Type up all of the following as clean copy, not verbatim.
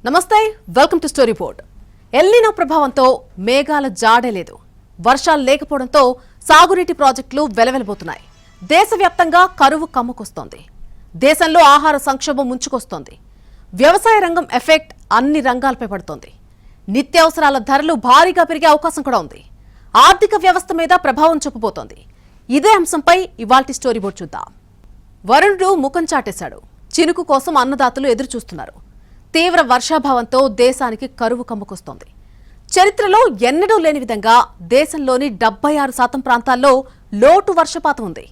నమస్తే welcome to story board. El Niño ప్రభావంతో మేఘాల జాడే లేదు. వర్షాలు లేకపోవడంతో సాగునీటి ప్రాజెక్టులు వెలవెలబోతున్నాయి. దేశవ్యాప్తంగా కరువు కమ్ముకొస్తోంది. దేశంలో ఆహార సంక్షోభం ముంచుకొస్తోంది. వ్యవసాయ రంగం ఎఫెక్ట్ అన్ని రంగాలపై పడుతోంది. నిత్యావసరాల ధరలు భారీగా పెరిగే అవకాశం కూడా ఉంది. ఆర్థిక వ్యవస్థ మీద ప్రభావం చూపబోతోంది. ఇదే అంశంపై ఇవాల్టి స్టోరీ బోర్డ్ చూద్దాం. వరుణుడు ముఖం చాటేశాడు. చినుకు కోసం అన్నదాతలు ఎదురు చూస్తున్నారు. తీవ్ర వర్షాభావంతో దేశానికి కరువు కమ్ముకొస్తోంది. చరిత్రలో ఎన్నడూ లేని విధంగా దేశంలోని 76% ప్రాంతాల్లో లోటు వర్షపాతం ఉంది.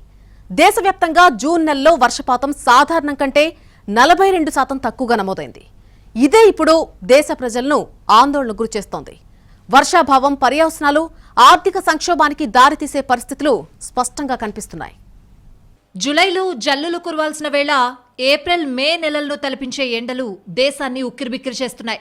దేశవ్యాప్తంగా జూన్ నెలలో వర్షపాతం సాధారణం కంటే 42% తక్కువగా నమోదైంది. ఇదే ఇప్పుడు దేశ ప్రజలను ఆందోళనకు గురిచేస్తోంది. వర్షాభావం పర్యవసనాలు ఆర్థిక సంక్షోభానికి దారితీసే పరిస్థితులు స్పష్టంగా కనిపిస్తున్నాయి. జులైలో జల్లులు కురవాల్సిన వేళ ఏప్రిల్ మే నెలలను తలపించే ఎండలు దేశాన్ని ఉక్కిరిబిక్కిరి చేస్తున్నాయి.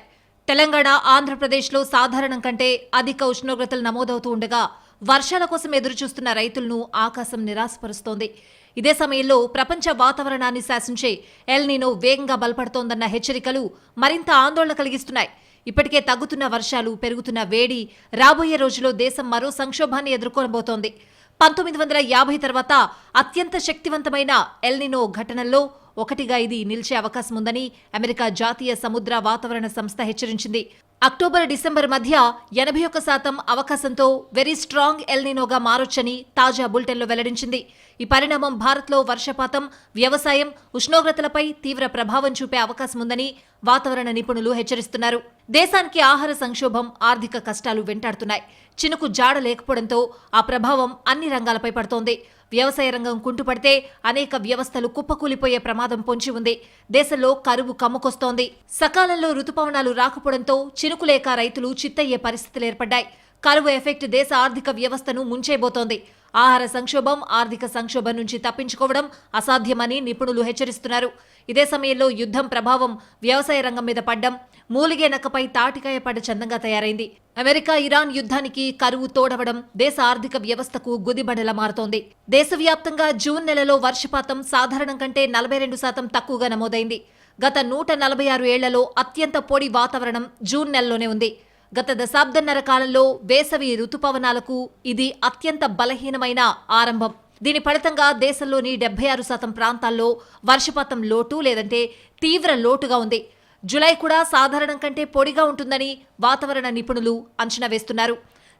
తెలంగాణ ఆంధ్రప్రదేశ్లో సాధారణం కంటే అధిక ఉష్ణోగ్రతలు నమోదవుతూ ఉండగా వర్షాల కోసం ఎదురుచూస్తున్న రైతులను ఆకాశం నిరాశపరుస్తోంది. ఇదే సమయంలో ప్రపంచ వాతావరణాన్ని శాసించే ఎల్నినో వేగంగా బలపడుతోందన్న హెచ్చరికలు మరింత ఆందోళన కలిగిస్తున్నాయి. ఇప్పటికే తగ్గుతున్న వర్షాలు, పెరుగుతున్న వేడి రాబోయే రోజుల్లో దేశం మరో సంక్షోభాన్ని ఎదుర్కొనబోతోంది. 1950 తర్వాత అత్యంత శక్తివంతమైన ఎల్నినో ఘటనల్లో ఒకటిగా ఇది నిలిచే అవకాశం ఉందని అమెరికా జాతీయ సముద్ర వాతావరణ సంస్థ హెచ్చరించింది. అక్టోబర్, డిసెంబర్ మధ్య 81% అవకాశంతో వెరీ స్ట్రాంగ్ ఎల్నినోగా మారొచ్చని తాజా బులెటిన్లో వెల్లడించింది. ఈ పరిణామం భారత్లో వర్షపాతం, వ్యవసాయం, ఉష్ణోగ్రతలపై తీవ్ర ప్రభావం చూపే అవకాశం ఉందని వాతావరణ నిపుణులు హెచ్చరిస్తున్నారు. దేశానికి ఆహార సంక్షోభం, ఆర్థిక కష్టాలు వెంటాడుతున్నాయి. చినుకు జాడ లేకపోవడంతో ఆ ప్రభావం అన్ని రంగాలపై పడుతోంది. వ్యవసాయ రంగం కుంటుపడితే అనేక వ్యవస్థలు కుప్పకూలిపోయే ప్రమాదం పొంచి ఉంది. దేశంలో కరువు కమ్ముకొస్తోంది. సకాలంలో రుతుపవనాలు రాకపోవడంతో చినుకులేక రైతులు చిత్తయ్యే పరిస్థితులు ఏర్పడ్డాయి. కరువు ఎఫెక్ట్ దేశ ఆర్థిక వ్యవస్థను ముంచేయబోతోంది. ఆహార సంక్షోభం, ఆర్థిక సంక్షోభం నుంచి తప్పించుకోవడం అసాధ్యమని నిపుణులు హెచ్చరిస్తున్నారు. ఇదే సమయంలో యుద్ధం ప్రభావం వ్యవసాయ రంగం మీద పడ్డం మూలిగే నక్కపై తాటికాయ పడ్డ చందంగా తయారైంది. అమెరికా ఇరాన్ యుద్ధానికి కరువు తోడవడం దేశ ఆర్థిక వ్యవస్థకు గుదిబండలా మారుతోంది. దేశవ్యాప్తంగా జూన్ నెలలో వర్షపాతం సాధారణం కంటే 42% తక్కువగా నమోదైంది. గత 146 ఏళ్లలో అత్యంత పొడి వాతావరణం జూన్ నెలలోనే ఉంది. గత దశాబ్దన్నర కాలంలో వేసవి రుతుపవనాలకు ఇది అత్యంత బలహీనమైన ఆరంభం. దీని ఫలితంగా దేశంలోని 76% ప్రాంతాల్లో వర్షపాతం లోటు లేదంటే తీవ్ర లోటుగా ఉంది. జులై కూడా సాధారణం కంటే పొడిగా ఉంటుందని వాతావరణ నిపుణులు అంచనా వేస్తున్నారు.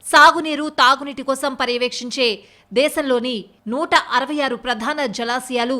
సాగునీరు, తాగునీటి కోసం పర్యవేక్షించే దేశంలోని 166 ప్రధాన జలాశయాలు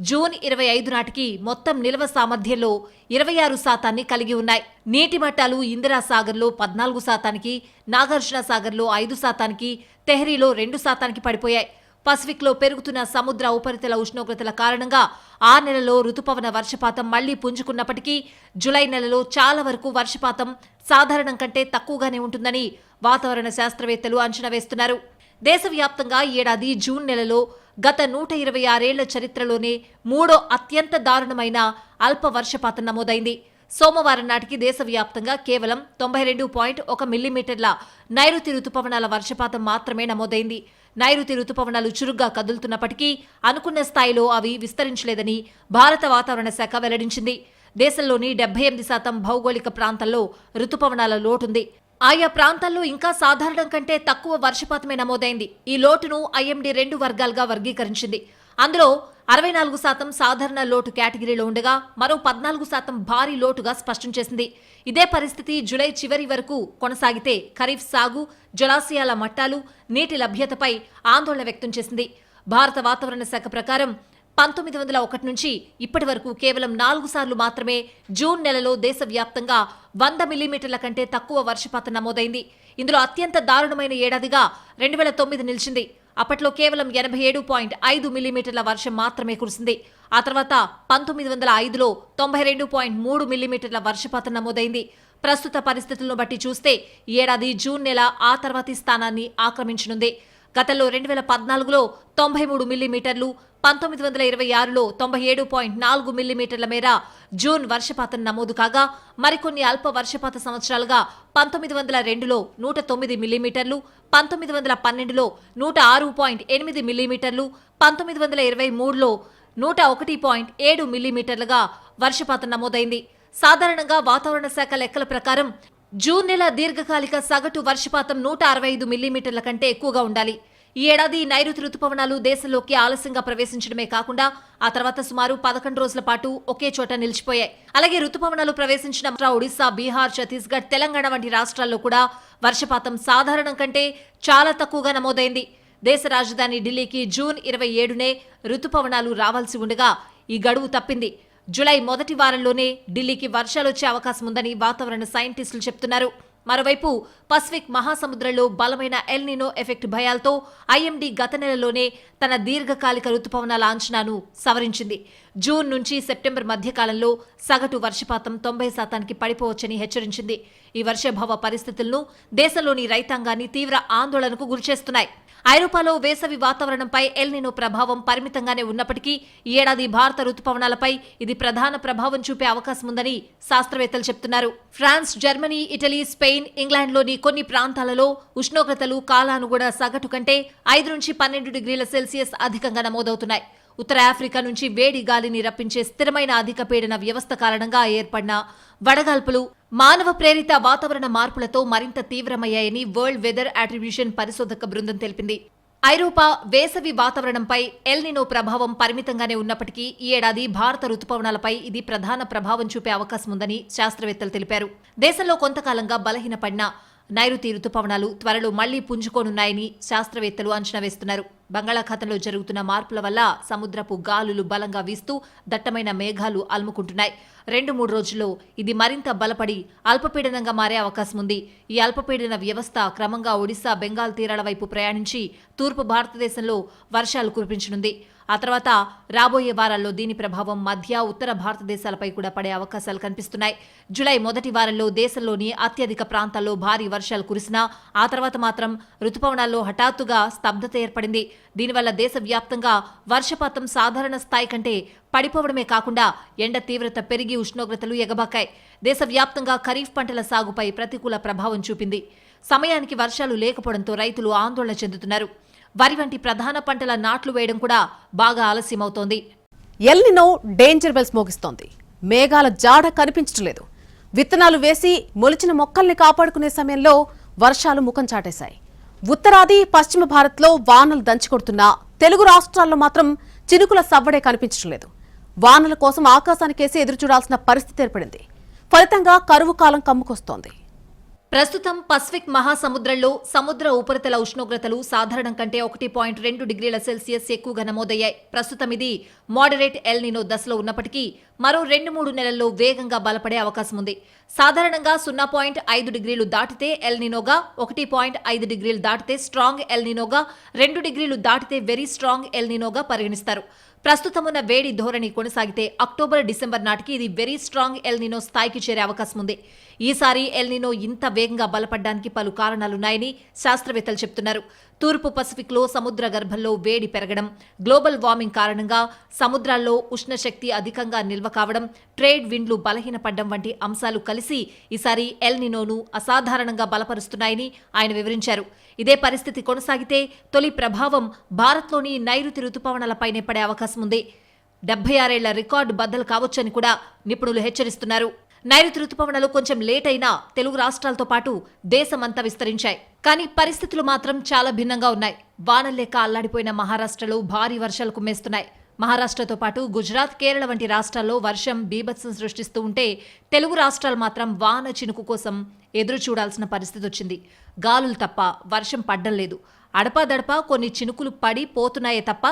జూన్ 25 నాటికి మొత్తం నిల్వ సామర్థ్యంలో 26% కలిగి ఉన్నాయి. నీటి మట్టాలు ఇందిరా సాగర్లో 14%, నాగార్జున సాగర్లో 5%, తెహ్రీలో 2% పడిపోయాయి. పసిఫిక్లో పెరుగుతున్న సముద్ర ఉపరితల ఉష్ణోగ్రతల కారణంగా ఆ నెలలో రుతుపవన వర్షపాతం మళ్లీ పుంజుకున్నప్పటికీ జులై నెలలో చాలా వరకు వర్షపాతం సాధారణం కంటే తక్కువగానే ఉంటుందని వాతావరణ శాస్త్రవేత్తలు అంచనా వేస్తున్నారు. దేశవ్యాప్తంగా ఏడాది జూన్ నెలలో గత 126 ఏళ్ల చరిత్రలోనే మూడో అత్యంత దారుణమైన అల్ప వర్షపాతం నమోదైంది. సోమవారం నాటికి దేశవ్యాప్తంగా కేవలం 92.1 మిల్లీమీటర్ల నైరుతి రుతుపవనాల వర్షపాతం మాత్రమే నమోదైంది. నైరుతి రుతుపవనాలు చురుగ్గా కదులుతున్నప్పటికీ అనుకున్న స్థాయిలో అవి విస్తరించలేదని భారత వాతావరణ శాఖ వెల్లడించింది. దేశంలోని 78% భౌగోళిక ప్రాంతాల్లో రుతుపవనాల లోటుంది. ఆయా ప్రాంతాల్లో ఇంకా సాధారణం కంటే తక్కువ వర్షపాతమే నమోదైంది. ఈ లోటును ఐఎండీ 2 వర్గాలుగా వర్గీకరించింది. అందులో 64% సాధారణ లోటు కేటగిరీలో ఉండగా మరో 14% భారీ లోటుగా స్పష్టం చేసింది. ఇదే పరిస్థితి జులై చివరి వరకు కొనసాగితే ఖరీఫ్ సాగు, జలాశయాల మట్టాలు, నీటి లభ్యతపై ఆందోళన వ్యక్తం చేసింది. భారత వాతావరణ శాఖ ప్రకారం 1901 నుంచి ఇప్పటి వరకు కేవలం 4 సార్లు మాత్రమే జూన్ నెలలో దేశవ్యాప్తంగా 100 మిల్లీమీటర్ల కంటే తక్కువ వర్షపాతం నమోదైంది. ఇందులో అత్యంత దారుణమైన ఏడాదిగా 2009 నిలిచింది. అప్పట్లో కేవలం 87.5 మిల్లీమీటర్ల వర్షం మాత్రమే కురిసింది. ఆ తర్వాత 1905లో 92.3 మిల్లీమీటర్ల వర్షపాతం నమోదైంది. ప్రస్తుత పరిస్థితులను బట్టి చూస్తే ఈ ఏడాది జూన్ నెల ఆ తర్వాతి స్థానాన్ని ఆక్రమించనుంది. గతంలో 2014లో 93 మిల్లీమీటర్లు, 1926లో 97.4 మిల్లీమీటర్ల మేర జూన్ వర్షపాతం నమోదు కాగా మరికొన్ని అల్ప వర్షపాత సంవత్సరాలుగా 1902లో 109 మిల్లీమీటర్లు, 1912లో 106.8 మిల్లీమీటర్లు, 1923లో 101.7 మిల్లీమీటర్లుగా వర్షపాతం నమోదైంది. సాధారణంగా వాతావరణ శాఖ లెక్కల ప్రకారం జూన్ నెల దీర్ఘకాలిక సగటు వర్షపాతం 165 మిల్లీమీటర్ల కంటే ఎక్కువగా ఉండాలి. ఈ ఏడాది నైరుతి రుతుపవనాలు దేశంలోకి ఆలస్యంగా ప్రవేశించడమే కాకుండా ఆ తర్వాత సుమారు 11 రోజుల పాటు ఒకే చోట నిలిచిపోయాయి. అలాగే రుతుపవనాలు ప్రవేశించిన ఒడిశా, బీహార్, ఛత్తీస్గఢ్, తెలంగాణ వంటి రాష్ట్రాల్లో కూడా వర్షపాతం సాధారణం కంటే చాలా తక్కువగా నమోదైంది. దేశ రాజధాని ఢిల్లీకి జూన్ 27నే రుతుపవనాలు రావాల్సి ఉండగా ఈ గడువు తప్పింది. జులై మొదటి వారంలోనే ఢిల్లీకి వర్షాలొచ్చే అవకాశం ఉందని వాతావరణ సైంటిస్టులు చెప్తున్నారు. మరోవైపు పసిఫిక్ మహాసముద్రంలో బలమైన ఎల్ నినో ఎఫెక్ట్ భయాలతో ఐఎండీ గత నెలలోనే తన దీర్ఘకాలిక రుతుపవనాల అంచనాను సవరించింది. జూన్ నుంచి సెప్టెంబర్ మధ్యకాలంలో సగటు వర్షపాతం 90% పడిపోవచ్చని హెచ్చరించింది. ఈ వర్షాభావ పరిస్థితులను దేశంలోని రైతాంగాన్ని తీవ్ర ఆందోళనకు గురిచేస్తున్నాయి. ఐరోపాలో వేసవి వాతావరణంపై ఎల్ నినో ప్రభావం పరిమితంగానే ఉన్నప్పటికీ ఈ ఏడాది భారత రుతుపవనాలపై ఇది ప్రధాన ప్రభావం చూపే అవకాశం ఉందని శాస్త్రవేత్తలు చెప్తున్నారు. ఫ్రాన్స్, జర్మనీ, ఇటలీ, స్పెయిన్, ఇంగ్లాండ్లోని కొన్ని ప్రాంతాలలో ఉష్ణోగ్రతలు కాలానుగుణ సగటు కంటే 5 నుంచి 12 డిగ్రీల సెల్సియస్ అధికంగా నమోదవుతున్నాయి. ఉత్తర ఆఫ్రికా నుంచి వేడి గాలిని రప్పించే స్థిరమైన అధిక పీడన వ్యవస్థ కారణంగా ఏర్పడిన వడగాల్పులు మానవ ప్రేరిత వాతావరణ మార్పులతో మరింత తీవ్రమయ్యాయని వరల్డ్ వెదర్ అట్రిబ్యూషన్ పరిశోధక బృందం తెలిపింది. ఐరోపా వేసవి వాతావరణంపై ఎల్ నినో ప్రభావం పరిమితంగానే ఉన్నప్పటికీ ఈ ఏడాది భారత రుతుపవనాలపై ఇది ప్రధాన ప్రభావం చూపే అవకాశం ఉందని శాస్త్రవేత్తలు తెలిపారు. దేశంలో కొంతకాలంగా బలహీనపడిన నైరుతి రుతుపవనాలు త్వరలో మళ్లీ పుంజుకోనున్నాయని శాస్త్రవేత్తలు అంచనా వేస్తున్నారు. బంగాళాఖాతంలో జరుగుతున్న మార్పుల వల్ల సముద్రపు గాలులు బలంగా వీస్తూ దట్టమైన మేఘాలు అలుముకుంటున్నాయి. 2-3 రోజుల్లో ఇది మరింత బలపడి అల్పపీడనంగా మారే అవకాశం ఉంది. ఈ అల్పపీడన వ్యవస్థ క్రమంగా ఒడిశా, బెంగాల్ తీరాల వైపు ప్రయాణించి తూర్పు భారతదేశంలో వర్షాలు కురిపించనుంది. ఆ తర్వాత రాబోయే వారాల్లో దీని ప్రభావం మధ్య, ఉత్తర భారతదేశాలపై కూడా పడే అవకాశాలు కనిపిస్తున్నాయి. జులై మొదటి వారంలో దేశంలోని అత్యధిక ప్రాంతాల్లో భారీ వర్షాలు కురిసినా ఆ తర్వాత మాత్రం రుతుపవనాల్లో హఠాత్తుగా స్తబ్దత ఏర్పడింది. దీనివల్ల దేశవ్యాప్తంగా వర్షపాతం సాధారణ స్థాయి కంటే పడిపోవడమే కాకుండా ఎండ తీవ్రత పెరిగి ఉష్ణోగ్రతలు ఎగబాకాయి. దేశవ్యాప్తంగా ఖరీఫ్ పంటల సాగుపై ప్రతికూల ప్రభావం చూపింది. సమయానికి వర్షాలు లేకపోవడంతో రైతులు ఆందోళన చెందుతున్నారు. వరి వంటి ప్రధాన పంటల నాట్లు వేయడం కూడా బాగా ఆలస్యమవుతోంది. ఎల్ నినో డేంజర్ బెల్స్ మోగిస్తోంది. మేఘాల జాడ కనిపించడం లేదు. విత్తనాలు వేసి మొలిచిన మొక్కల్ని కాపాడుకునే సమయంలో వర్షాలు ముఖం చాటేశాయి. ఉత్తరాది, పశ్చిమ భారత్లో వానలు దంచికొడుతున్నా తెలుగు రాష్ట్రాల్లో మాత్రం చినుకుల సవ్వడే కనిపించడం లేదు. వానల కోసం ఆకాశానికేసి ఎదురుచూడాల్సిన పరిస్థితి ఏర్పడింది. ఫలితంగా కరువు కాలం కమ్ముకొస్తోంది. ప్రస్తుతం పసిఫిక్ మహాసముద్రంలో సముద్ర ఉపరితల ఉష్ణోగ్రతలు సాధారణం కంటే 1.2 డిగ్రీల సెల్సియస్ ఎక్కువగా నమోదయ్యాయి. ప్రస్తుతం ఇది మోడరేట్ ఎల్ నినో దశలో ఉన్నప్పటికీ మరో 2-3 నెలల్లో వేగంగా బలపడే అవకాశం ఉంది. సాధారణంగా 0.5 డిగ్రీలు దాటితే ఎల్ నినోగా, 1.5 డిగ్రీలు దాటితే స్ట్రాంగ్ ఎల్ నినోగా, 2 డిగ్రీలు దాటితే వెరీ స్ట్రాంగ్ ఎల్ నినోగా పరిగణిస్తారు. ప్రస్తుతమున్న వేడి ధోరణి కొనసాగితే అక్టోబర్, డిసెంబర్ నాటికి ఇది వెరీ స్ట్రాంగ్ ఎల్ నినో స్థాయికి చేరే అవకాశం ఉంది. ఈసారి ఎల్ నినో ఇంత వేగంగా బలపడ్డానికి పలు కారణాలున్నాయని శాస్త్రవేత్తలు చెప్తున్నారు. తూర్పు పసిఫిక్లో సముద్ర గర్భంలో వేడి పెరగడం, గ్లోబల్ వార్మింగ్ కారణంగా సముద్రాల్లో ఉష్ణశక్తి అధికంగా నిల్వ కావడం, ట్రేడ్ విండ్లు బలహీనపడ్డం వంటి అంశాలు కలిసి ఈసారి ఎల్ నినోను అసాధారణంగా బలపరుస్తున్నాయని ఆయన వివరించారు. ఇదే పరిస్థితి కొనసాగితే తొలి ప్రభావం భారత్లోని నైరుతి రుతుపవనాలపైనే పడే అవకాశం ఉంది. 76 ఏళ్ల రికార్డు బద్దలు కావచ్చని కూడా నిపుణులు హెచ్చరిస్తున్నారు. నైరుతి రుతుపవనాలు కొంచెం లేట్ అయినా తెలుగు రాష్ట్రాలతో పాటు దేశమంతా విస్తరించాయి. కానీ పరిస్థితులు మాత్రం చాలా భిన్నంగా ఉన్నాయి. వానలేక అల్లాడిపోయిన మహారాష్ట్రలో భారీ వర్షాలు కుమ్మేస్తున్నాయి. మహారాష్ట్రతో పాటు గుజరాత్, కేరళ వంటి రాష్ట్రాల్లో వర్షం బీభత్సం సృష్టిస్తూ ఉంటే తెలుగు రాష్ట్రాలు మాత్రం వాన చినుకు కోసం ఎదురు చూడాల్సిన పరిస్థితి వచ్చింది. గాలులు తప్ప వర్షం పడ్డం లేదు. అడపాదడపా కొన్ని చినుకులు పడి పోతున్నాయే తప్ప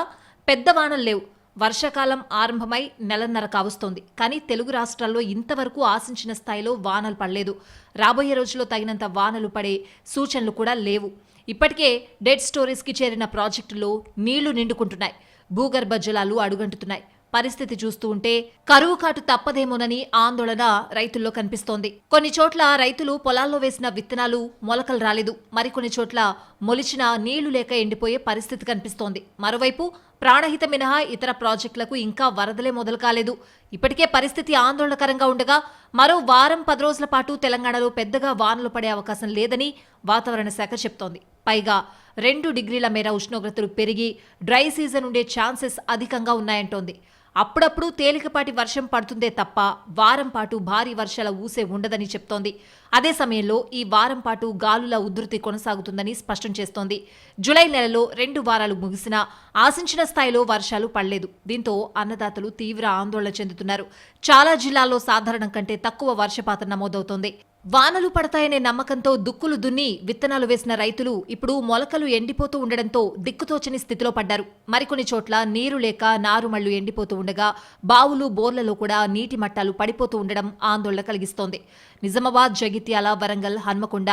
పెద్ద వానలు లేవు. వర్షాకాలం ఆరంభమై నెలన్నర కావస్తోంది. కానీ తెలుగు రాష్ట్రాల్లో ఇంతవరకు ఆశించిన స్థాయిలో వానలు పడలేదు. రాబోయే రోజుల్లో తగినంత వానలు పడే సూచనలు కూడా లేవు. ఇప్పటికే డెడ్ స్టోరేజ్కి చేరిన ప్రాజెక్టులో నీళ్లు నిండుకుంటున్నాయి. భూగర్భ జలాలు అడుగంటుతున్నాయి. పరిస్థితి చూస్తూ ఉంటే కరువు కాటు తప్పదేమోనని ఆందోళన రైతుల్లో కనిపిస్తోంది. కొన్ని చోట్ల రైతులు పొలాల్లో వేసిన విత్తనాలు మొలకలు రాలేదు. మరికొన్ని చోట్ల మొలిచిన నీళ్లు లేక ఎండిపోయే పరిస్థితి కనిపిస్తోంది. మరోవైపు ప్రాణహిత మినహా ఇతర ప్రాజెక్టులకు ఇంకా వరదలే మొదలు కాలేదు. ఇప్పటికే పరిస్థితి ఆందోళనకరంగా ఉండగా మరో వారం 10 రోజుల పాటు తెలంగాణలో పెద్దగా వానలు పడే అవకాశం లేదని వాతావరణ శాఖ చెప్తోంది. పైగా 2 డిగ్రీల మేర ఉష్ణోగ్రతలు పెరిగి డ్రై సీజన్ ఉండే ఛాన్సెస్ అధికంగా ఉన్నాయంటోంది. అప్పుడప్పుడు తేలికపాటి వర్షం పడుతుందే తప్ప వారం పాటు భారీ వర్షాల ఊసే ఉండదని చెప్తోంది. అదే సమయంలో ఈ వారం పాటు గాలుల ఉధృతి కొనసాగుతుందని స్పష్టం చేస్తోంది. జూలై నెలలో 2 వారాలు ముగిసినా ఆశించిన స్థాయిలో వర్షాలు పడలేదు. దీంతో అన్నదాతలు తీవ్ర ఆందోళన చెందుతున్నారు. చాలా జిల్లాల్లో సాధారణం కంటే తక్కువ వర్షపాతం నమోదవుతోంది. వానలు పడతాయనే నమ్మకంతో దుక్కులు దున్ని విత్తనాలు వేసిన రైతులు ఇప్పుడు మొలకలు ఎండిపోతూ ఉండడంతో దిక్కుతోచని స్థితిలో పడ్డారు. మరికొన్ని చోట్ల నీరు లేక నారుమళ్లు ఎండిపోతూ ఉండగా బావులు, బోర్లలో కూడా నీటి మట్టాలు పడిపోతూ ఉండడం ఆందోళన కలిగిస్తోంది. నిజామాబాద్, జగిత్యాల, వరంగల్, హన్మకొండ,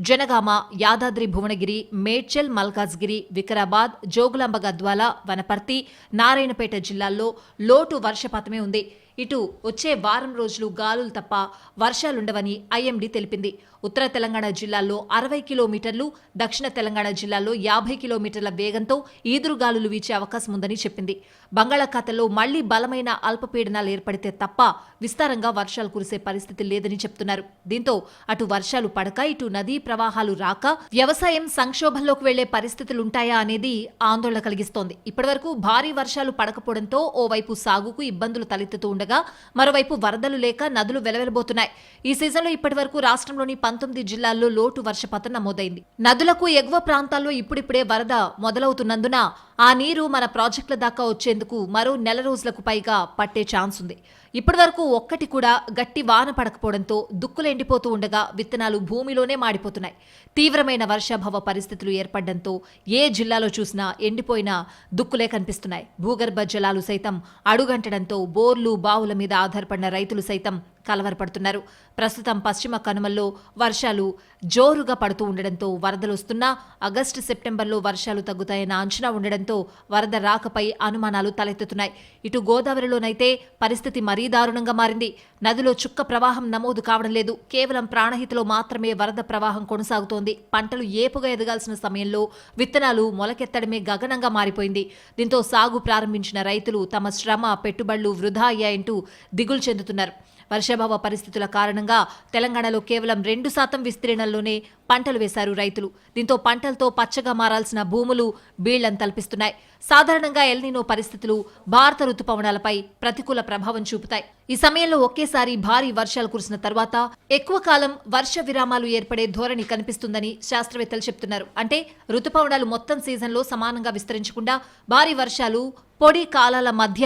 జనగామ, యాదాద్రి భువనగిరి, మేడ్చల్, మల్కాజ్గిరి, వికారాబాద్, జోగులాంబ, గద్వాల, వనపర్తి, నారాయణపేట జిల్లాల్లో లోటు వర్షపాతమే ఉంది. ఇటు వచ్చే వారం రోజులు గాలులు తప్ప వర్షాలుండవని ఐఎండీ తెలిపింది. ఉత్తర తెలంగాణ జిల్లాల్లో 60 కిలోమీటర్లు, దక్షిణ తెలంగాణ జిల్లాల్లో 50 కిలోమీటర్ల వేగంతో ఈదురుగాలులు వీచే అవకాశం ఉందని చెప్పింది. బంగాళాఖాతంలో మళ్లీ బలమైన అల్పపీడనాలు ఏర్పడితే తప్ప విస్తారంగా వర్షాలు కురిసే పరిస్థితి లేదని చెప్తున్నారు. దీంతో అటు వర్షాలు పడక, ఇటు నదీ ప్రవాహాలు రాక వ్యవసాయం సంక్షోభంలోకి వెళ్లే పరిస్థితులుంటాయా అనేది ఆందోళన కలిగిస్తోంది. ఇప్పటివరకు భారీ వర్షాలు పడకపోవడంతో ఓవైపు సాగుకు ఇబ్బందులు తలెత్తుతూ ఉండగా, మరోవైపు వరదలు లేక నదులు వెలవెలబోతున్నాయి. ఈ సీజన్లో ఇప్పటివరకు రాష్ట్రంలోని 19 జిల్లాల్లో లోటు వర్షపాతం నమోదైంది. నదులకు ఎగువ ప్రాంతాల్లో ఇప్పుడిప్పుడే వరద మొదలవుతున్నందున ఆ నీరు మన ప్రాజెక్టుల దాకా వచ్చేందుకు మరో నెల రోజులకు పైగా పట్టే ఛాన్స్ ఉంది. ఇప్పటివరకు ఒక్కటి కూడా గట్టి వాన పడకపోవడంతో దుక్కులు ఎండిపోతూ ఉండగా విత్తనాలు భూమిలోనే మాడిపోతున్నాయి. తీవ్రమైన వర్షాభావ పరిస్థితులు ఏర్పడడంతో ఏ జిల్లాలో చూసినా ఎండిపోయిన దుక్కులే కనిపిస్తున్నాయి. భూగర్భ జలాలు సైతం అడుగంటడంతో బోర్లు, బావుల మీద ఆధారపడిన రైతులు సైతం కలవరపడుతున్నారు. ప్రస్తుతం పశ్చిమ కనుమల్లో వర్షాలు జోరుగా పడుతూ ఉండడంతో వరదలొస్తున్నా ఆగస్టు, సెప్టెంబర్లో వర్షాలు తగ్గుతాయన్న అంచనా ఉండడంతో వరద రాకపై అనుమానాలు తలెత్తుతున్నాయి. ఇటు గోదావరిలోనైతే పరిస్థితి మరీ దారుణంగా మారింది. నదిలో చుక్క ప్రవాహం నమోదు కావడం లేదు. కేవలం ప్రాణహితలో మాత్రమే వరద ప్రవాహం కొనసాగుతోంది. పంటలు ఏపుగా ఎదగాల్సిన సమయంలో విత్తనాలు మొలకెత్తడమే గగనంగా మారిపోయింది. దీంతో సాగు ప్రారంభించిన రైతులు తమ శ్రమ, పెట్టుబడులు వృధా అయ్యాయంటూ దిగులు చెందుతున్నారు. వర్షాభావ పరిస్థితుల కారణంగా తెలంగాణలో కేవలం 2% విస్తీర్ణంలోనే పంటలు వేశారు రైతులు. దీంతో పంటలతో పచ్చగా మారాల్సిన భూములు బీళ్లను తలపిస్తున్నాయి. సాధారణంగా ఎల్నినో పరిస్థితులు భారత రుతుపవనాలపై ప్రతికూల ప్రభావం చూపుతాయి. ఈ సమయంలో ఒకేసారి భారీ వర్షాలు కురిసిన తర్వాత ఎక్కువ కాలం వర్ష విరామాలు ఏర్పడే ధోరణి కనిపిస్తుందని శాస్త్రవేత్తలు చెప్తున్నారు. అంటే రుతుపవనాలు మొత్తం సీజన్లో సమానంగా విస్తరించకుండా భారీ వర్షాలు, పొడి కాలాల మధ్య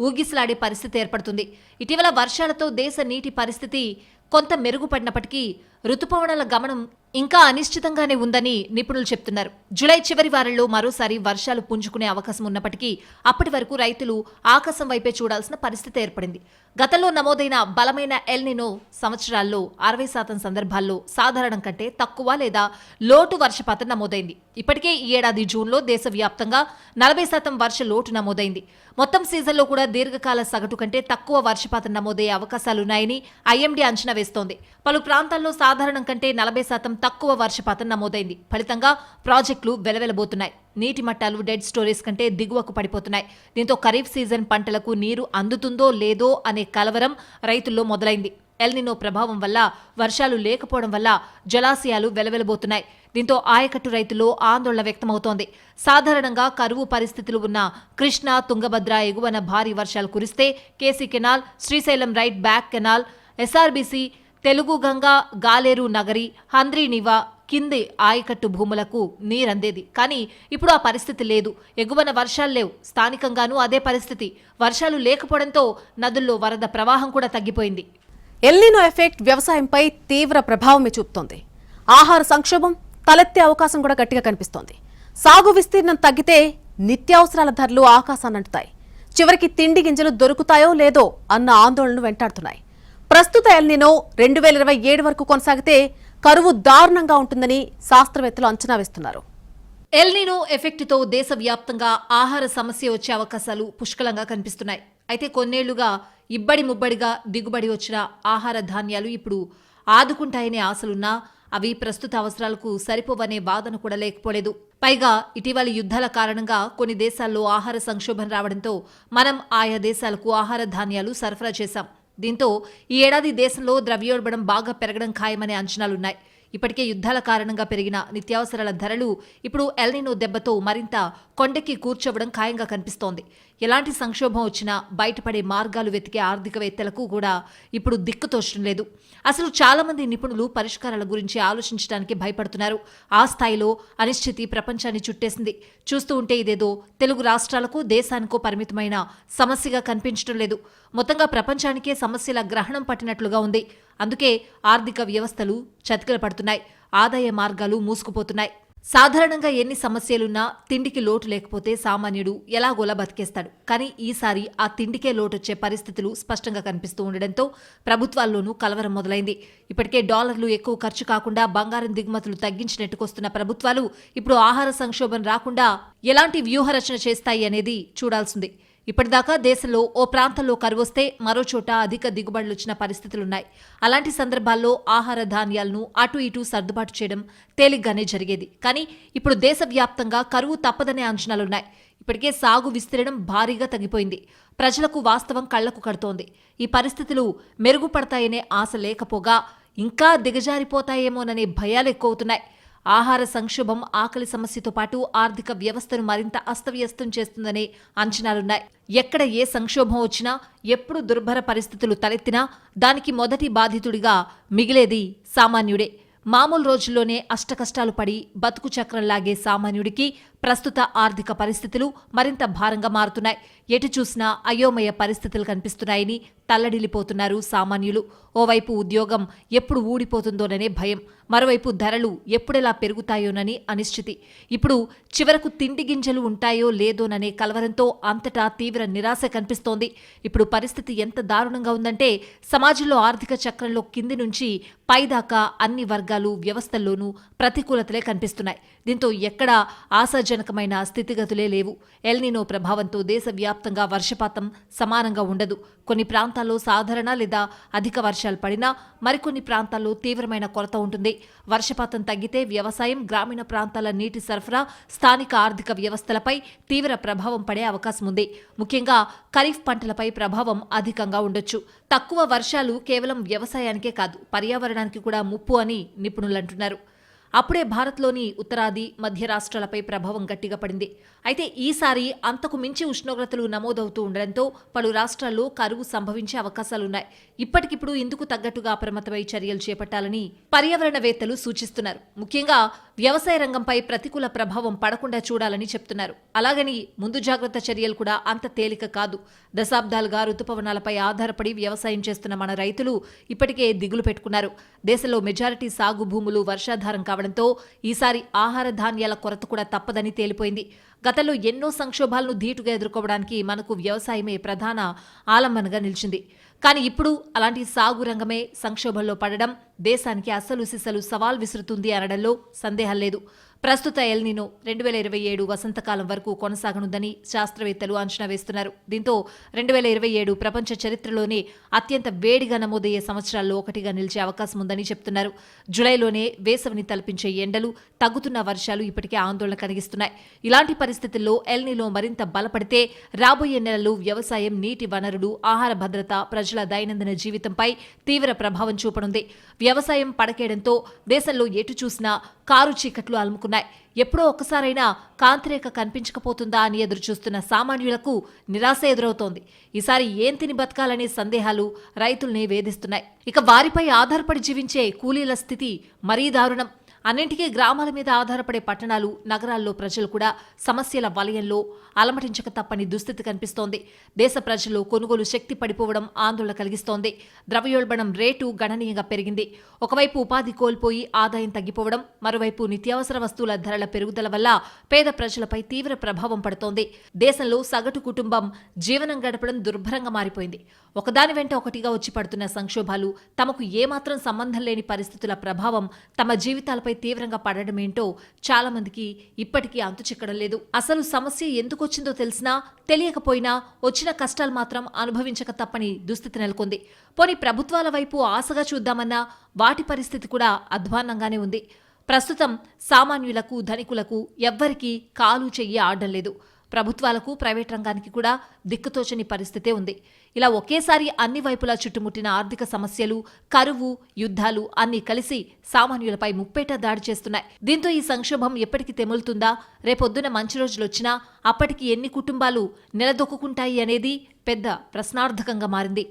ఊగిసలాడే పరిస్థితి ఏర్పడుతుంది. ఇటీవల వర్షాలతో దేశ నీటి పరిస్థితి కొంత మెరుగుపడినప్పటికీ రుతుపవనాల గమనం ఇంకా అనిశ్చితంగానే ఉందని నిపుణులు చెప్తున్నారు. జూలై చివరి వారంలో మరోసారి వర్షాలు పుంజుకునే అవకాశం ఉన్నప్పటికీ అప్పటి వరకు రైతులు ఆకాశం వైపే చూడాల్సిన పరిస్థితి ఏర్పడింది. గతంలో నమోదైన బలమైన ఎల్నినో సంవత్సరాల్లో 60% సందర్భాల్లో సాధారణం కంటే తక్కువ లేదా లోటు వర్షపాతం నమోదైంది. ఇప్పటికే ఈ ఏడాది జూన్లో దేశవ్యాప్తంగా 40% వర్ష లోటు నమోదైంది. మొత్తం సీజన్లో కూడా దీర్ఘకాల సగటు కంటే తక్కువ వర్షపాతం నమోదయ్యే అవకాశాలున్నాయని ఐఎండీ అంచనా వేస్తోంది. పలు ప్రాంతాల్లో సాధారణం కంటే 40% తక్కువ వర్షపాతం నమోదైంది. ఫలితంగా ప్రాజెక్టులు వెలవెలబోతున్నాయి. నీటి మట్టాలు డెడ్ స్టోరేజ్ కంటే దిగువకు పడిపోతున్నాయి. దీంతో ఖరీఫ్ సీజన్ పంటలకు నీరు అందుతుందో లేదో అనే కలవరం రైతుల్లో మొదలైంది. ఎల్నినో ప్రభావం వల్ల వర్షాలు లేకపోవడం వల్ల జలాశయాలు వెలవెలబోతున్నాయి. దీంతో ఆయకట్టు రైతుల్లో ఆందోళన వ్యక్తమవుతోంది. సాధారణంగా కరువు పరిస్థితులు ఉన్న కృష్ణా, తుంగభద్ర ఎగువన భారీ వర్షాలు కురిస్తే KC canal, Srisailam right bank canal, SRBC, Telugu Ganga, Galeru Nagari, Handrineeva కింది ఆయకట్టు భూములకు నీరందేది. కానీ ఇప్పుడు ఆ పరిస్థితి లేదు. ఎగువన వర్షాలు లేవు. స్థానికంగానూ అదే పరిస్థితి. వర్షాలు లేకపోవడంతో నదుల్లో వరద ప్రవాహం కూడా తగ్గిపోయింది. ఎల్నినో ఎఫెక్ట్ వ్యవసాయంపై తీవ్ర ప్రభావమే చూపుతోంది. ఆహార సంక్షోభం తలెత్తే అవకాశం కూడా గట్టిగా కనిపిస్తోంది. సాగు విస్తీర్ణం తగ్గితే నిత్యావసరాల ధరలు ఆకాశాన్నంటుతాయి. చివరికి తిండి గింజలు దొరుకుతాయో లేదో అన్న ఆందోళనలు వెంటాడుతున్నాయి. ప్రస్తుత ఎల్నినో 2027 వరకు కొనసాగితే కరువు దారుణంగా ఉంటుందని శాస్త్రవేత్తలు అంచనా వేస్తున్నారు. ఎల్నినో ఎఫెక్ట్తో దేశవ్యాప్తంగా ఆహార సమస్య వచ్చే అవకాశాలు పుష్కలంగా కనిపిస్తున్నాయి. అయితే కొన్నేళ్లుగా ఇబ్బడి ముబ్బడిగా దిగుబడి వచ్చిన ఆహార ధాన్యాలు ఇప్పుడు ఆదుకుంటాయనే ఆశలున్నా అవి ప్రస్తుత అవసరాలకు సరిపోవనే వాదన కూడా లేకపోలేదు. పైగా ఇటీవలి యుద్ధాల కారణంగా కొన్ని దేశాల్లో ఆహార సంక్షోభం రావడంతో మనం ఆయా దేశాలకు ఆహార ధాన్యాలు సరఫరా చేశాం. దీంతో ఈ ఏడాది దేశంలో ద్రవ్యోల్బణం బాగా పెరగడం ఖాయమనే అంచనాలున్నాయి. ఇప్పటికే యుద్ధాల కారణంగా పెరిగిన నిత్యావసరాల ధరలు ఇప్పుడు ఎల్నినో దెబ్బతో మరింత కొండెక్కి కూర్చోవడం ఖాయంగా కనిపిస్తోంది. ఎలాంటి సంక్షోభం వచ్చినా బయటపడే మార్గాలు వెతికే ఆర్థికవేత్తలకు కూడా ఇప్పుడు దిక్కుతోచడం లేదు. అసలు చాలా మంది నిపుణులు పరిష్కారాల గురించి ఆలోచించడానికి భయపడుతున్నారు. ఆ స్థాయిలో అనిశ్చితి ప్రపంచాన్ని చుట్టేసింది. చూస్తూ ఉంటే ఇదేదో తెలుగు రాష్ట్రాలకు దేశానికో పరిమితమైన సమస్యగా కనిపించడం లేదు. మొత్తంగా ప్రపంచానికే సమస్యల గ్రహణం పట్టినట్లుగా ఉంది. అందుకే ఆర్థిక వ్యవస్థలు చతికిల పడుతున్నాయి. ఆదాయ మార్గాలు మూసుకుపోతున్నాయి. సాధారణంగా ఎన్ని సమస్యలున్నా తిండికి లోటు లేకపోతే సామాన్యుడు ఎలాగోలా బతికేస్తాడు. కానీ ఈసారి ఆ తిండికే లోటొచ్చే పరిస్థితులు స్పష్టంగా కనిపిస్తూ ఉండడంతో ప్రభుత్వాల్లోనూ కలవరం మొదలైంది. ఇప్పటికే డాలర్లు ఎక్కువ ఖర్చు కాకుండా బంగారం దిగుమతులు తగ్గించినట్టుకొస్తున్న ప్రభుత్వాలు ఇప్పుడు ఆహార సంక్షోభం రాకుండా ఎలాంటి వ్యూహరచన చేస్తాయి అనేది చూడాల్సింది. ఇప్పటిదాకా దేశంలో ఓ ప్రాంతంలో కరువొస్తే మరో చోట అధిక దిగుబడులొచ్చిన పరిస్థితులున్నాయి. అలాంటి సందర్భాల్లో ఆహార ధాన్యాలను అటు ఇటు సర్దుబాటు చేయడం తేలిగ్గానే జరిగేది. కానీ ఇప్పుడు దేశవ్యాప్తంగా కరువు తప్పదనే అంచనాలున్నాయి. ఇప్పటికే సాగు విస్తీర్ణం భారీగా తగ్గిపోయింది. ప్రజలకు వాస్తవం కళ్లకు కడుతోంది. ఈ పరిస్థితులు మెరుగుపడతాయనే ఆశ లేకపోగా ఇంకా దిగజారిపోతాయేమోననే భయాలు ఎక్కువవుతున్నాయి. ఆహార సంక్షోభం ఆకలి సమస్యతో పాటు ఆర్థిక వ్యవస్థను మరింత అస్తవ్యస్తం చేస్తుందనే అంచనాలున్నాయి. ఎక్కడ ఏ సంక్షోభం వచ్చినా, ఎప్పుడు దుర్భర పరిస్థితులు తలెత్తినా దానికి మొదటి బాధితుడిగా మిగిలేది సామాన్యుడే. మామూలు రోజుల్లోనే అష్టకష్టాలు పడి బతుకు చక్రం లాగే సామాన్యుడికి ప్రస్తుత ఆర్థిక పరిస్థితులు మరింత భారంగా మారుతున్నాయి. ఎటు చూసినా అయోమయ పరిస్థితులు కనిపిస్తున్నాయని తల్లడిల్లిపోతున్నారు సామాన్యులు. ఓవైపు ఉద్యోగం ఎప్పుడు ఊడిపోతుందోననే భయం, మరోవైపు ధరలు ఎప్పుడెలా పెరుగుతాయోనని అనిశ్చితి. ఇప్పుడు చివరకు తిండి గింజలు ఉంటాయో లేదోననే కలవరంతో అంతటా తీవ్ర నిరాశ కనిపిస్తోంది. ఇప్పుడు పరిస్థితి ఎంత దారుణంగా ఉందంటే సమాజంలో ఆర్థిక చక్రంలో కింది నుంచి పైదాకా అన్ని వర్గాలు వ్యవస్థల్లోనూ ప్రతికూలతలే కనిపిస్తున్నాయి. దీంతో ఎక్కడా ఆశాజనకమైన స్థితిగతులే లేవు. ఎల్నినో ప్రభావంతో దేశవ్యాప్తంగా వర్షపాతం సమానంగా ఉండదు. కొన్ని ప్రాంతాల్లో సాధారణ లేదా అధిక వర్షాలు పడినా మరికొన్ని ప్రాంతాల్లో తీవ్రమైన కొరత ఉంటుంది. వర్షపాతం తగ్గితే వ్యవసాయం, గ్రామీణ ప్రాంతాల నీటి సరఫరా, స్థానిక ఆర్థిక వ్యవస్థలపై తీవ్ర ప్రభావం పడే అవకాశం ఉంది. ముఖ్యంగా ఖరీఫ్ పంటలపై ప్రభావం అధికంగా ఉండొచ్చు. తక్కువ వర్షాలు కేవలం వ్యవసాయానికే కాదు, పర్యావరణానికి కూడా ముప్పు అని నిపుణులంటున్నారు. అప్పుడే భారత్లోని ఉత్తరాది, మధ్య రాష్ట్రాలపై ప్రభావం గట్టిగా పడింది. అయితే ఈసారి అంతకు మించి ఉష్ణోగ్రతలు నమోదవుతూ ఉండడంతో పలు రాష్ట్రాల్లో కరువు సంభవించే అవకాశాలున్నాయి. ఇప్పటికిప్పుడు ఇందుకు తగ్గట్టుగా అప్రమత్తమై చర్యలు చేపట్టాలని పర్యావరణవేత్తలు సూచిస్తున్నారు. ముఖ్యంగా వ్యవసాయ రంగంపై ప్రతికూల ప్రభావం పడకుండా చూడాలని చెప్తున్నారు. అలాగని ముందు జాగ్రత్త చర్యలు కూడా అంత తేలిక కాదు. దశాబ్దాలుగా రుతుపవనాలపై ఆధారపడి వ్యవసాయం చేస్తున్న మన రైతులు ఇప్పటికే దిగులు పెట్టుకున్నారు. దేశంలో మెజారిటీ సాగు భూములు వర్షాధారం కావడంతో ఈసారి ఆహార ధాన్యాల కొరత కూడా తప్పదని తేలిపోయింది. గతంలో ఎన్నో సంక్షోభాలను ధీటుగా ఎదుర్కోవడానికి మనకు వ్యవసాయమే ప్రధాన ఆలంబనగా నిలిచింది. కానీ ఇప్పుడు అలాంటి సాగు రంగమే సంక్షోభంలో పడడం దేశానికి అసలు సిసలు సవాల్ విసురుతుంది అనడంలో సందేహం లేదు. ప్రస్తుత ఎల్నినో 2027 వసంతకాలం వరకు కొనసాగనుందని శాస్త్రవేత్తలు అంచనా వేస్తున్నారు. దీంతో 2027 ప్రపంచ చరిత్రలోనే అత్యంత వేడిగా నమోదయ్యే సంవత్సరాల్లో ఒకటిగా నిలిచే అవకాశం ఉందని చెప్తున్నారు. జులైలోనే వేసవిని తలపించే ఎండలు, తగ్గుతున్న వర్షాలు ఇప్పటికే ఆందోళన కలిగిస్తున్నాయి. ఇలాంటి పరిస్థితుల్లో ఎల్నినో మరింత బలపడితే రాబోయే నెలలు వ్యవసాయం, నీటి వనరులు, ఆహార భద్రత, ప్రజల దైనందిన జీవితంపై తీవ్ర ప్రభావం చూపనుంది. వ్యవసాయం పడకేయడంతో దేశంలో ఎటు చూసినా కారు చీకట్లు అలుముకున్నాయి. ఎప్పుడో ఒక్కసారైనా కాంతిరేఖ కనిపించకపోతుందా అని ఎదురుచూస్తున్న సామాన్యులకు నిరాశ ఎదురవుతోంది. ఈసారి ఏం తిని బతకాలనే సందేహాలు రైతుల్ని వేధిస్తున్నాయి. ఇక వారిపై ఆధారపడి జీవించే కూలీల స్థితి మరీ దారుణం. అన్నింటికీ గ్రామాల మీద ఆధారపడే పట్టణాలు, నగరాల్లో ప్రజలు కూడా సమస్యల వలయంలో అలమటించక తప్పని దుస్థితి కనిపిస్తోంది. దేశ ప్రజల్లో కొనుగోలు శక్తి పడిపోవడం ఆందోళన కలిగిస్తోంది. ద్రవ్యోల్బణం రేటు గణనీయంగా పెరిగింది. ఒకవైపు ఉపాధి కోల్పోయి ఆదాయం తగ్గిపోవడం, మరోవైపు నిత్యావసర వస్తువుల ధరల పెరుగుదల వల్ల పేద ప్రజలపై తీవ్ర ప్రభావం పడుతోంది. దేశంలో సగటు కుటుంబం జీవనం గడపడం దుర్భరంగా మారిపోయింది. ఒకదాని వెంట ఒకటిగా వచ్చి పడుతున్న సంక్షోభాలు, తమకు ఏమాత్రం సంబంధం లేని పరిస్థితుల ప్రభావం తమ జీవితాలపై తీవ్రంగా పడడమేంటో చాలా మందికి ఇప్పటికీ అంతుచిక్కడం లేదు. అసలు సమస్య ఎందుకొచ్చిందో తెలిసినా తెలియకపోయినా వచ్చిన కష్టాలు మాత్రం అనుభవించక తప్పని దుస్థితి నెలకొంది. పోనీ ప్రభుత్వాల వైపు ఆశగా చూద్దామన్నా వాటి పరిస్థితి కూడా అధ్వాన్నంగానే ఉంది. ప్రస్తుతం సామాన్యులకు, ధనికులకు ఎవ్వరికీ కాలు చెయ్యి ఆడడం లేదు. ప్రభుత్వాలకు ప్రైవేట్ రంగానికి కూడా దిక్కుతోచని పరిస్థితే ఉంది. ఇలా ఒకేసారి అన్ని వైపులా చుట్టుముట్టిన ఆర్థిక సమస్యలు, కరువు, యుద్ధాలు అన్నీ కలిసి సామాన్యులపై ముప్పేట దాడి చేస్తున్నాయి. దీంతో ఈ సంక్షోభం ఎప్పటికి తెములుతుందా, రేపొద్దున మంచి రోజులొచ్చినా అప్పటికి ఎన్ని కుటుంబాలు నిలదొక్కుంటాయి అనేది పెద్ద ప్రశ్నార్థకంగా మారింది.